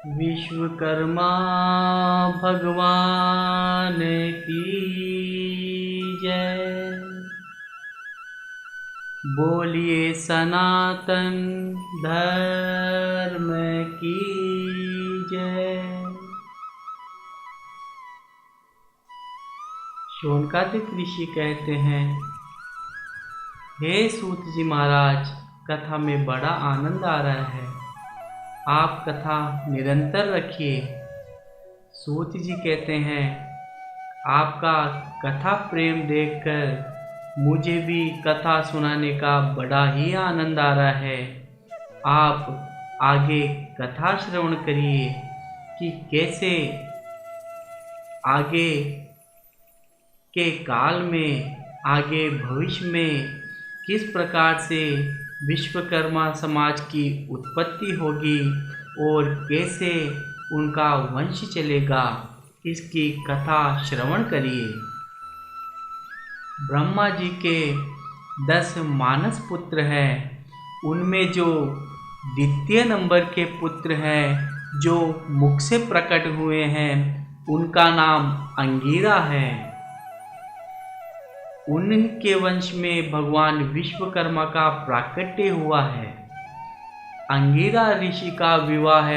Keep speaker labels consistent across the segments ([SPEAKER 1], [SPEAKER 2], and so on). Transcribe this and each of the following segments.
[SPEAKER 1] विश्वकर्मा भगवान की जय। बोलिए सनातन धर्म की जय। शौनकादिक ऋषि कहते हैं, हे सूत जी महाराज, कथा में बड़ा आनंद आ रहा है, आप कथा निरंतर रखिए। सूत जी कहते हैं, आपका कथा प्रेम देखकर मुझे भी कथा सुनाने का बड़ा ही आनंद आ रहा है। आप आगे कथा श्रवण करिए कि कैसे आगे के काल में, आगे भविष्य में किस प्रकार से विश्वकर्मा समाज की उत्पत्ति होगी और कैसे उनका वंश चलेगा। इसकी कथा श्रवण करिए। ब्रह्मा जी के 10 मानस पुत्र हैं, उनमें जो द्वितीय नंबर के पुत्र हैं, जो मुख से प्रकट हुए हैं, उनका नाम अंगिरा है। उनके वंश में भगवान विश्वकर्मा का प्राकट्य हुआ है। अंगिरा ऋषि का विवाह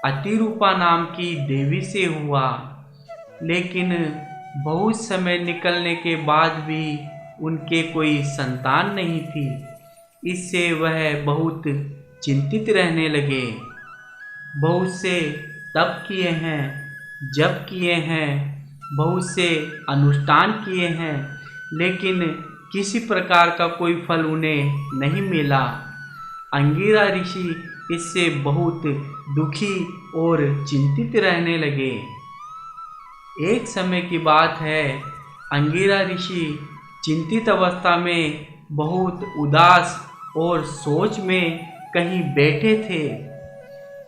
[SPEAKER 1] अतिरूपा नाम की देवी से हुआ, लेकिन बहुत समय निकलने के बाद भी उनके कोई संतान नहीं थी। इससे वह बहुत चिंतित रहने लगे। बहुत से तप किए हैं, जप किए हैं, बहुत से अनुष्ठान किए हैं, लेकिन किसी प्रकार का कोई फल उन्हें नहीं मिला। अंगिरा ऋषि इससे बहुत दुखी और चिंतित रहने लगे। एक समय की बात है, अंगिरा ऋषि चिंतित अवस्था में बहुत उदास और सोच में कहीं बैठे थे।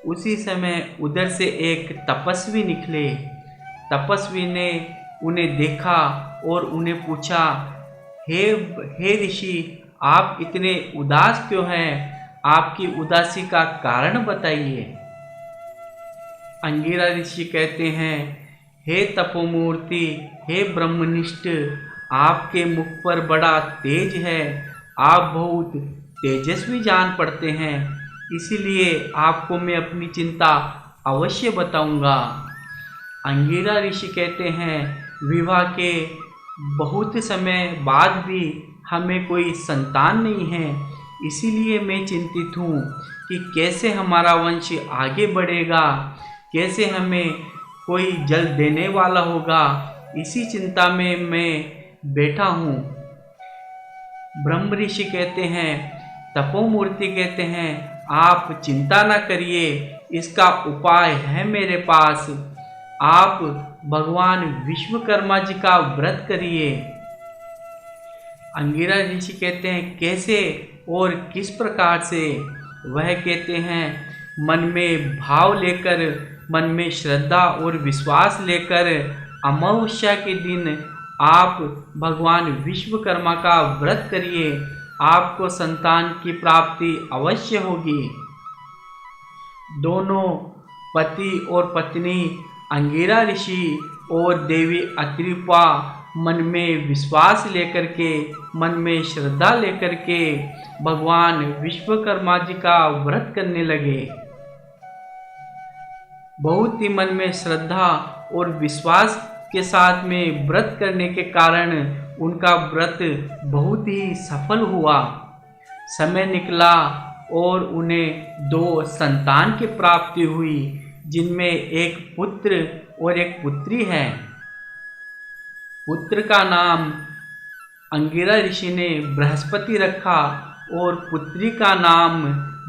[SPEAKER 1] उसी समय उधर से एक तपस्वी निकले। तपस्वी ने उन्हें देखा और उन्हें पूछा, हे ऋषि, आप इतने उदास क्यों हैं? आपकी उदासी का कारण बताइए। अंगिरा ऋषि कहते हैं, हे तपोमूर्ति, हे ब्रह्मनिष्ठ, आपके मुख पर बड़ा तेज है। आप बहुत तेजस्वी जान पड़ते हैं, इसीलिए आपको मैं अपनी चिंता अवश्य बताऊंगा। अंगिरा ऋषि कहते हैं, विवाह के बहुत समय बाद भी हमें कोई संतान नहीं है, इसीलिए मैं चिंतित हूँ कि कैसे हमारा वंश आगे बढ़ेगा, कैसे हमें कोई जल देने वाला होगा। इसी चिंता में मैं बैठा हूँ। ब्रह्म ऋषि कहते हैं, तपोमूर्ति कहते हैं, आप चिंता न करिए, इसका उपाय है मेरे पास। आप भगवान विश्वकर्मा जी का व्रत करिए। अंगिरा ऋषि कहते हैं, कैसे और किस प्रकार से? वह कहते हैं, मन में भाव लेकर, मन में श्रद्धा और विश्वास लेकर अमावस्या के दिन आप भगवान विश्वकर्मा का व्रत करिए। आपको संतान की प्राप्ति अवश्य होगी। दोनों पति और पत्नी अंगिरा ऋषि और देवी अत्रिपा मन में विश्वास लेकर के, मन में श्रद्धा लेकर के भगवान विश्वकर्मा जी का व्रत करने लगे। बहुत ही मन में श्रद्धा और विश्वास के साथ में व्रत करने के कारण उनका व्रत बहुत ही सफल हुआ। समय निकला और उन्हें 2 संतान की प्राप्ति हुई, जिनमें एक पुत्र और एक पुत्री है। पुत्र का नाम अंगिरा ऋषि ने बृहस्पति रखा और पुत्री का नाम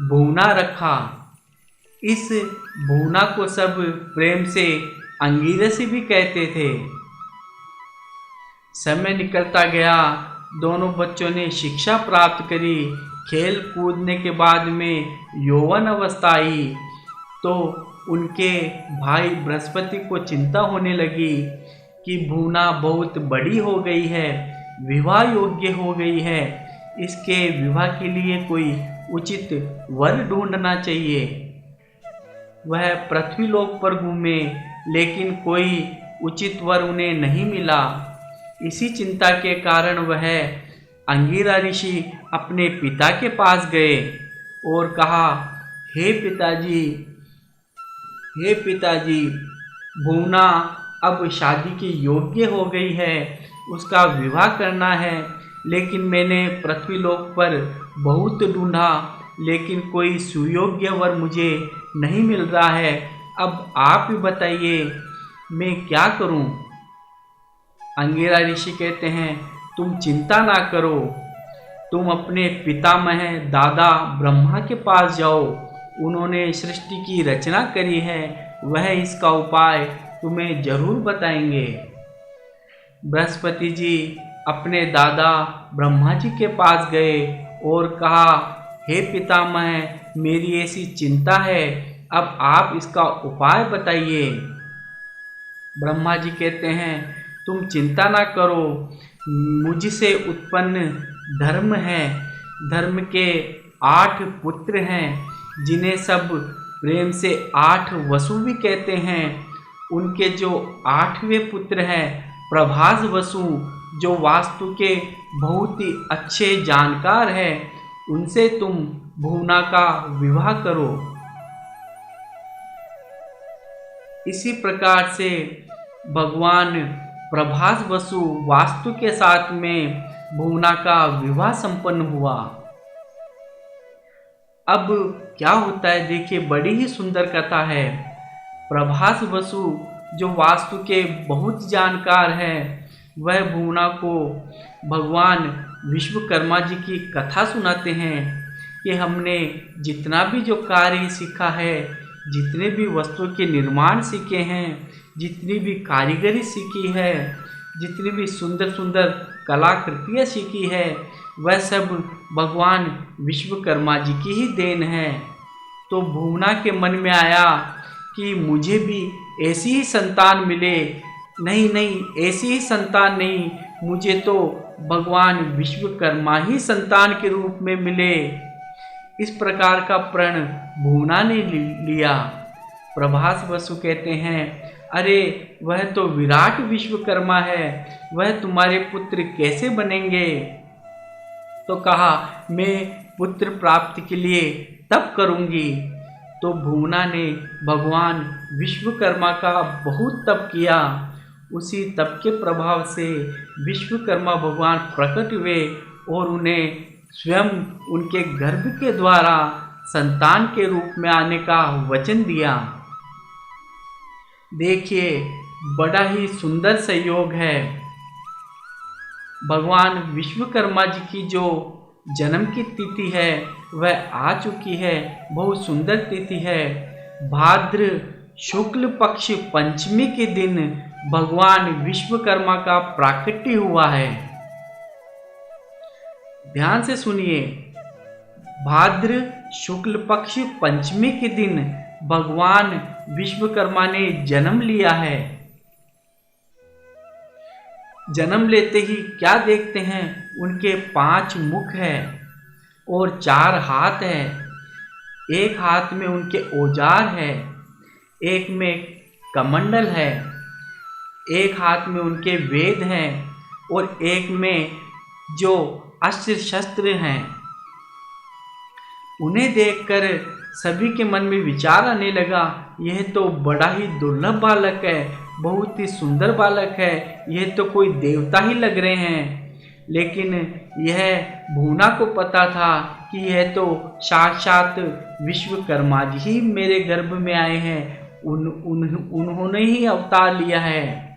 [SPEAKER 1] भुवना रखा। इस भुवना को सब प्रेम से अंगिरस भी कहते थे। समय निकलता गया, दोनों बच्चों ने शिक्षा प्राप्त करी। खेल कूदने के बाद में यौवन अवस्था आई तो उनके भाई बृहस्पति को चिंता होने लगी कि भुवना बहुत बड़ी हो गई है, विवाह योग्य हो गई है, इसके विवाह के लिए कोई उचित वर ढूंढना चाहिए। वह पृथ्वीलोक पर घूमे, लेकिन कोई उचित वर उन्हें नहीं मिला। इसी चिंता के कारण वह अंगिरा ऋषि अपने पिता के पास गए और कहा, हे पिताजी, हे पिताजी, भूना अब शादी के योग्य हो गई है, उसका विवाह करना है। लेकिन मैंने पृथ्वीलोक पर बहुत ढूंढा, लेकिन कोई सुयोग्य वर मुझे नहीं मिल रहा है। अब आप ही बताइए, मैं क्या करूं? अंगिरा ऋषि कहते हैं, तुम चिंता ना करो, तुम अपने पितामह दादा ब्रह्मा के पास जाओ। उन्होंने सृष्टि की रचना करी है, वह इसका उपाय तुम्हें जरूर बताएंगे। बृहस्पति जी अपने दादा ब्रह्मा जी के पास गए और कहा, हे पितामह, मेरी ऐसी चिंता है, अब आप इसका उपाय बताइए। ब्रह्मा जी कहते हैं, तुम चिंता ना करो, मुझसे उत्पन्न धर्म है, धर्म के 8 पुत्र हैं, जिन्हें सब प्रेम से 8 वसु भी कहते हैं। उनके जो 8वें पुत्र हैं प्रभास वसु, जो वास्तु के बहुत ही अच्छे जानकार हैं, उनसे तुम भूना का विवाह करो। इसी प्रकार से भगवान प्रभास वसु वास्तु के साथ में भूना का विवाह संपन्न हुआ। अब क्या होता है देखिए, बड़ी ही सुंदर कथा है। प्रभास वसु जो वास्तु के बहुत जानकार हैं, वह भूना को भगवान विश्वकर्मा जी की कथा सुनाते हैं कि हमने जितना भी जो कार्य सीखा है, जितने भी वस्तु के निर्माण सीखे हैं, जितनी भी कारीगरी सीखी है, जितनी भी सुंदर सुंदर कलाकृतियाँ सीखी है, वह सब भगवान विश्वकर्मा जी की ही देन है। तो भूना के मन में आया कि मुझे भी ऐसी ही संतान मिले। नहीं नहीं, ऐसी ही संतान नहीं, मुझे तो भगवान विश्वकर्मा ही संतान के रूप में मिले। इस प्रकार का प्रण भूना ने लिया। प्रभास वसु कहते हैं, अरे वह तो विराट विश्वकर्मा है, वह तुम्हारे पुत्र कैसे बनेंगे? तो कहा, मैं पुत्र प्राप्ति के लिए तप करूंगी। तो भूना ने भगवान विश्वकर्मा का बहुत तप किया। उसी तप के प्रभाव से विश्वकर्मा भगवान प्रकट हुए और उन्हें स्वयं उनके गर्भ के द्वारा संतान के रूप में आने का वचन दिया। देखिए, बड़ा ही सुंदर संयोग है। भगवान विश्वकर्मा जी की जो जन्म की तिथि है वह आ चुकी है, बहुत सुंदर तिथि है। भाद्र शुक्ल पक्ष पंचमी के दिन भगवान विश्वकर्मा का प्राकट्य हुआ है। ध्यान से सुनिए, भाद्र शुक्ल पक्ष पंचमी के दिन भगवान विश्वकर्मा ने जन्म लिया है। जन्म लेते ही क्या देखते हैं, उनके 5 मुख हैं और 4 हाथ हैं। एक हाथ में उनके औजार है, एक में कमंडल है, एक हाथ में उनके वेद हैं और एक में जो अस्त्र शस्त्र हैं। उन्हें देखकर सभी के मन में विचार आने लगा, यह तो बड़ा ही दुर्लभ बालक है, बहुत ही सुंदर बालक है, यह तो कोई देवता ही लग रहे हैं। लेकिन यह भूना को पता था कि यह तो साक्षात विश्वकर्मा जी ही मेरे गर्भ में आए हैं, उन्होंने ही अवतार लिया है।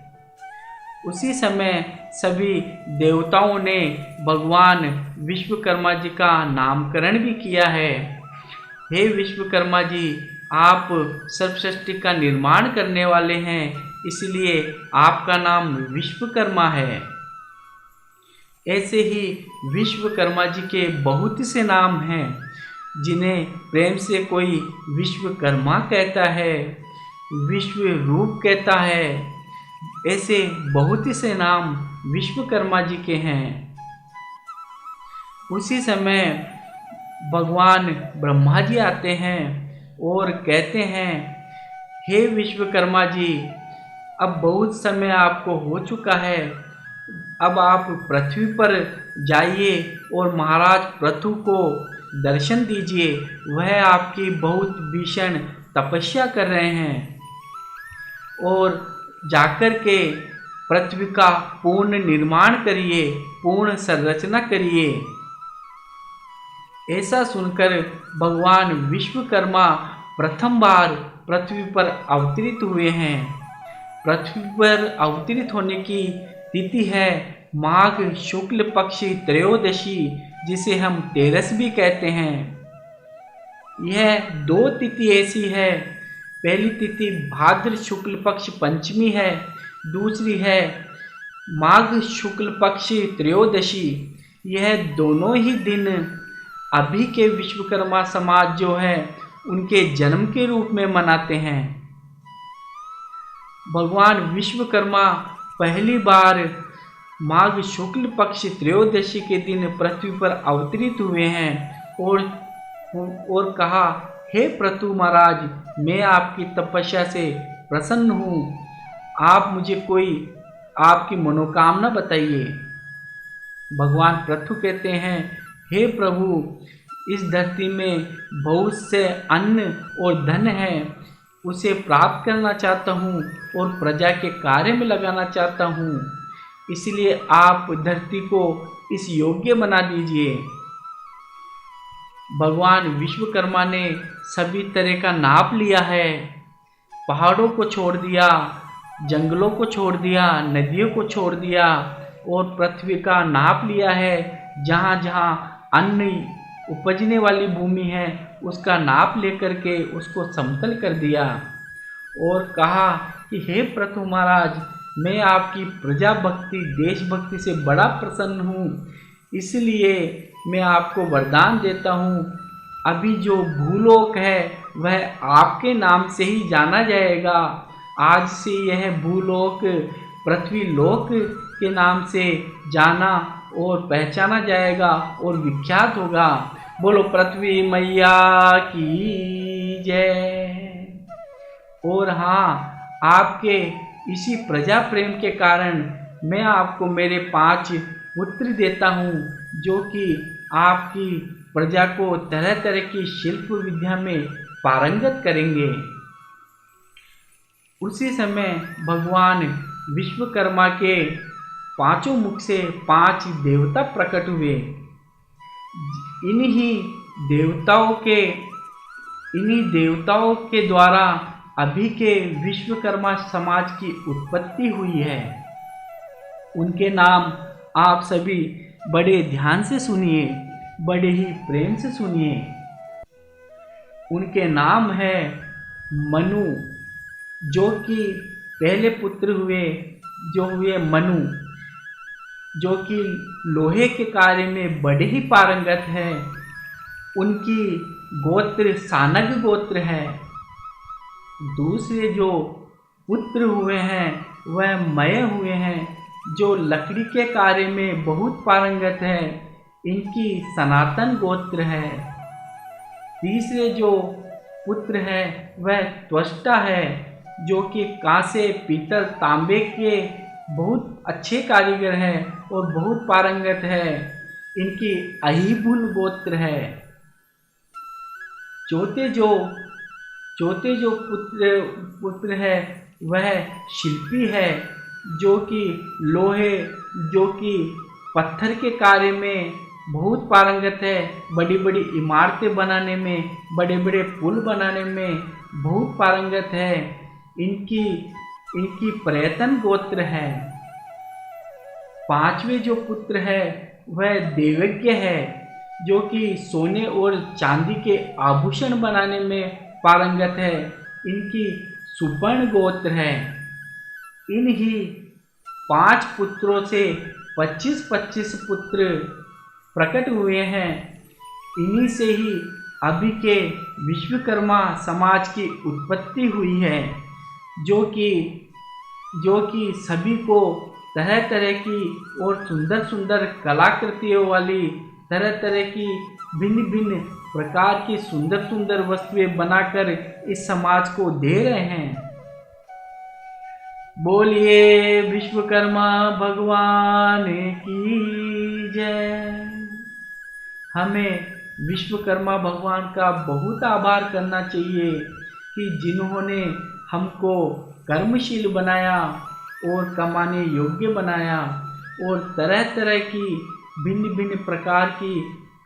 [SPEAKER 1] उसी समय सभी देवताओं ने भगवान विश्वकर्मा जी का नामकरण भी किया है। हे विश्वकर्मा जी, आप सर्व सृष्टि का निर्माण करने वाले हैं, इसलिए आपका नाम विश्वकर्मा है। ऐसे ही विश्वकर्मा जी के बहुत से नाम हैं, जिन्हें प्रेम से कोई विश्वकर्मा कहता है, विश्व रूप कहता है। ऐसे बहुत से नाम विश्वकर्मा जी के हैं। उसी समय भगवान ब्रह्मा जी आते हैं और कहते हैं, हे विश्वकर्मा जी, अब बहुत समय आपको हो चुका है, अब आप पृथ्वी पर जाइए और महाराज पृथु को दर्शन दीजिए, वह आपकी बहुत भीषण तपस्या कर रहे हैं, और जाकर के पृथ्वी का पूर्ण निर्माण करिए, पूर्ण संरचना करिए। ऐसा सुनकर भगवान विश्वकर्मा प्रथम बार पृथ्वी पर अवतरित हुए हैं। पृथ्वी पर अवतरित होने की तिथि है माघ शुक्ल पक्ष त्रयोदशी, जिसे हम तेरस भी कहते हैं। यह 2 तिथि ऐसी है, पहली तिथि भाद्र शुक्ल पक्ष पंचमी है, दूसरी है माघ शुक्ल पक्ष त्रयोदशी। यह दोनों ही दिन अभी के विश्वकर्मा समाज जो है उनके जन्म के रूप में मनाते हैं। भगवान विश्वकर्मा पहली बार माघ शुक्ल पक्ष त्रयोदशी के दिन पृथ्वी पर अवतरित हुए हैं और कहा, हे पृथु महाराज, मैं आपकी तपस्या से प्रसन्न हूँ, आप मुझे कोई आपकी मनोकामना बताइए। भगवान पृथु कहते हैं, हे प्रभु, इस धरती में बहुत से अन्न और धन है, उसे प्राप्त करना चाहता हूँ और प्रजा के कार्य में लगाना चाहता हूँ, इसलिए आप धरती को इस योग्य बना दीजिए। भगवान विश्वकर्मा ने सभी तरह का नाप लिया है, पहाड़ों को छोड़ दिया, जंगलों को छोड़ दिया, नदियों को छोड़ दिया और पृथ्वी का नाप लिया है। जहाँ जहाँ अन्न उपजने वाली भूमि है उसका नाप लेकर के उसको समतल कर दिया और कहा कि हे पृथु महाराज, मैं आपकी प्रजा भक्ति देशभक्ति से बड़ा प्रसन्न हूँ, इसलिए मैं आपको वरदान देता हूँ, अभी जो भूलोक है वह आपके नाम से ही जाना जाएगा। आज से यह भूलोक पृथ्वी लोक के नाम से जाना और पहचाना जाएगा और विख्यात होगा। बोलो पृथ्वी मैया की जय। और हाँ, आपके इसी प्रजा प्रेम के कारण मैं आपको मेरे 5 पुत्र देता हूँ, जो कि आपकी प्रजा को तरह तरह की शिल्प विद्या में पारंगत करेंगे। उसी समय भगवान विश्वकर्मा के 5 मुख से 5 देवता प्रकट हुए। इन्हीं देवताओं के द्वारा अभी के विश्वकर्मा समाज की उत्पत्ति हुई है। उनके नाम आप सभी बड़े ध्यान से सुनिए, बड़े ही प्रेम से सुनिए। उनके नाम है मनु, जो कि पहले पुत्र हुए, जो हुए मनु, जो कि लोहे के कार्य में बड़े ही पारंगत है। उनकी गोत्र सानग गोत्र है। दूसरे जो पुत्र हुए हैं वह मय हुए हैं, जो लकड़ी के कार्य में बहुत पारंगत है, इनकी सनातन गोत्र है। तीसरे जो पुत्र है वह त्वष्टा है, जो कि कांसे पीतल तांबे के बहुत अच्छे कारीगर हैं और बहुत पारंगत है, इनकी अहिबुल गोत्र है। चौथे जो पुत्र है वह शिल्पी है, जो कि लोहे, जो कि पत्थर के कार्य में बहुत पारंगत है, बड़ी बड़ी इमारतें बनाने में, बड़े बड़े पुल बनाने में बहुत पारंगत है। इनकी प्रयतन गोत्र है। 5वें जो पुत्र है वह देवज्ञ है, जो कि सोने और चांदी के आभूषण बनाने में पारंगत है, इनकी सुपर्ण गोत्र है। इन्हीं 5 पुत्रों से 25-25 पुत्र प्रकट हुए हैं। इन्हीं से ही अभी के विश्वकर्मा समाज की उत्पत्ति हुई है, जो कि सभी को तरह तरह की और सुंदर सुंदर कलाकृतियों वाली, तरह तरह की भिन्न भिन्न प्रकार की सुंदर सुंदर वस्तुएं बनाकर इस समाज को दे रहे हैं। बोलिए विश्वकर्मा भगवान की जय। हमें विश्वकर्मा भगवान का बहुत आभार करना चाहिए कि जिन्होंने हमको कर्मशील बनाया और कमाने योग्य बनाया और तरह तरह की भिन्न भिन्न प्रकार की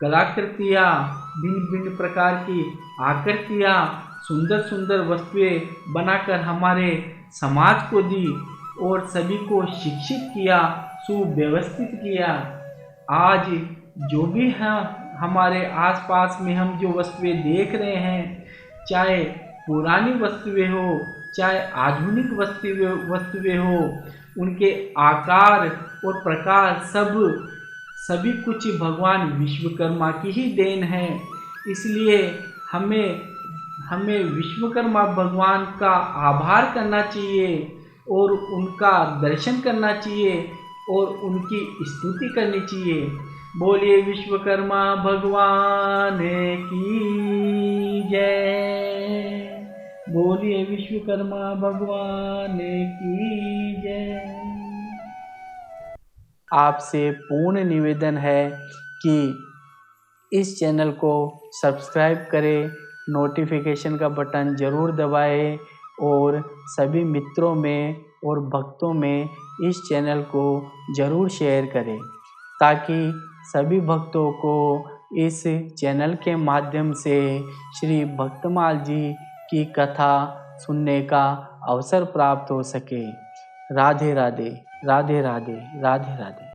[SPEAKER 1] कलाकृतियाँ, भिन्न भिन्न प्रकार की आकृतियाँ, सुंदर सुंदर वस्तुएं बनाकर हमारे समाज को दी और सभी को शिक्षित किया, सुव्यवस्थित किया। आज जो भी है हमारे आसपास में हम जो वस्तुएं देख रहे हैं, चाहे पुरानी वस्तुएं हो चाहे आधुनिक वस्तुएं हो, उनके आकार और प्रकार सभी कुछ भगवान विश्वकर्मा की ही देन है। इसलिए हमें विश्वकर्मा भगवान का आभार करना चाहिए और उनका दर्शन करना चाहिए और उनकी स्तुति करनी चाहिए। बोलिए विश्वकर्मा भगवान की जय। बोलिए विश्वकर्मा भगवान की जय। आपसे पूर्ण निवेदन है कि इस चैनल को सब्सक्राइब करें, नोटिफिकेशन का बटन ज़रूर दबाएं और सभी मित्रों में और भक्तों में इस चैनल को ज़रूर शेयर करें, ताकि सभी भक्तों को इस चैनल के माध्यम से श्री भक्तमाल जी की कथा सुनने का अवसर प्राप्त हो सके। राधे राधे, राधे राधे, राधे राधे।